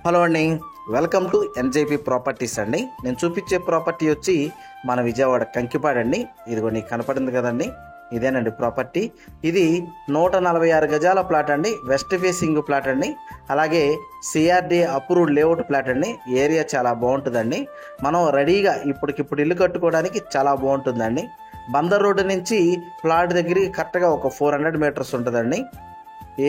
Hello అండి, welcome to NJP properties అండి. నేను చూపించే ప్రాపర్టీ వచ్చి మన విజయవాడ కంకిపాడు అండి. ఇదిగో నీకు కనపడింది కదండి, ఇదేనండి ప్రాపర్టీ. ఇది 146 గజాల ప్లాట్ అండి, వెస్ట్ ఫేసింగ్ ప్లాట్ అండి. అలాగే సిఆర్డి అప్రూవ్డ్ లేఅవుట్ ప్లాట్ అండి. ఏరియా చాలా బాగుంటుందండి. మనం రెడీగా ఇప్పటికిప్పుడు ఇల్లు కట్టుకోవడానికి చాలా బాగుంటుందండి. బందర్ రోడ్డు నుంచి ప్లాట్ దగ్గరికి కరెక్ట్గా ఒక 400 మీటర్స్ ఉంటుందండి.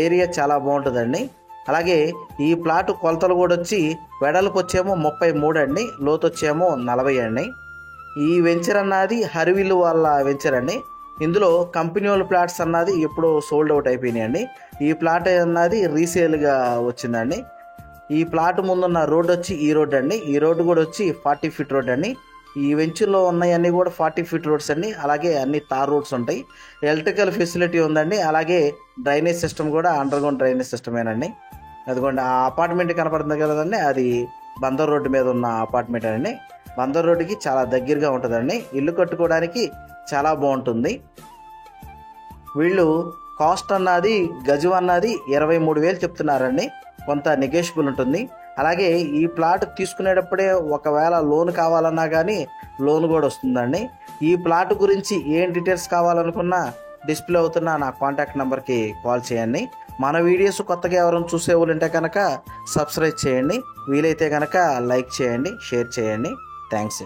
ఏరియా చాలా బాగుంటుందండి. అలాగే ఈ ప్లాట్ కొలతలు కూడా వచ్చి వెడల్పు వచ్చేమో 33 అండి, లోతు వచ్చేమో 40 అండి. ఈ వెంచర్ అన్నది హరివిల్లు వాళ్ళ వెంచర్ అండి. ఇందులో కంపెనీ వాళ్ళ ప్లాట్స్ అన్నది ఎప్పుడో సోల్డ్ అవుట్ అయిపోయినాయి అండి. ఈ ప్లాట్ అన్నది రీసేల్గా వచ్చిందండి. ఈ ప్లాట్ ముందున్న రోడ్ వచ్చి ఈ రోడ్ అండి. ఈ రోడ్డు కూడా వచ్చి 40 ఫీట్ రోడ్ అండి. ఈ వెంచర్లో ఉన్నాయన్నీ కూడా 40 ఫీట్ రోడ్స్ అండి. అలాగే అన్ని తార్ రోడ్స్ ఉంటాయి. ఎలక్ట్రికల్ ఫెసిలిటీ ఉందండి. అలాగే డ్రైనేజ్ సిస్టమ్ కూడా అండర్ గ్రౌండ్ డ్రైనేజ్ సిస్టమేనండి. అదిగోండి ఆ అపార్ట్మెంట్ కనపడుతుంది కదండి, అది బందర్ రోడ్డు మీద ఉన్న అపార్ట్మెంట్ అండి. బందర్ రోడ్డుకి చాలా దగ్గరగా ఉంటుందండి. ఇల్లు కట్టుకోవడానికి చాలా బాగుంటుంది. వీళ్ళు కాస్ట్ అన్నది గజం అన్నది 23,000 చెప్తున్నారండి. కొంత నెగోషియబుల్ ఉంటుంది. అలాగే ఈ ప్లాట్ తీసుకునేటప్పుడే ఒకవేళ లోన్ కావాలన్నా కానీ లోన్ కూడా వస్తుందండి. ఈ ప్లాట్ గురించి ఏం డీటెయిల్స్ కావాలనుకున్నా డిస్ప్లే అవుతున్న నా కాంటాక్ట్ నెంబర్కి కాల్ చేయండి. మన వీడియోస్ కొత్తగా ఎవరైనా చూసే వాళ్ళు ఉంటే కనుక సబ్స్క్రైబ్ చేయండి. వీలైతే కనుక లైక్ చేయండి, షేర్ చేయండి. థ్యాంక్స్.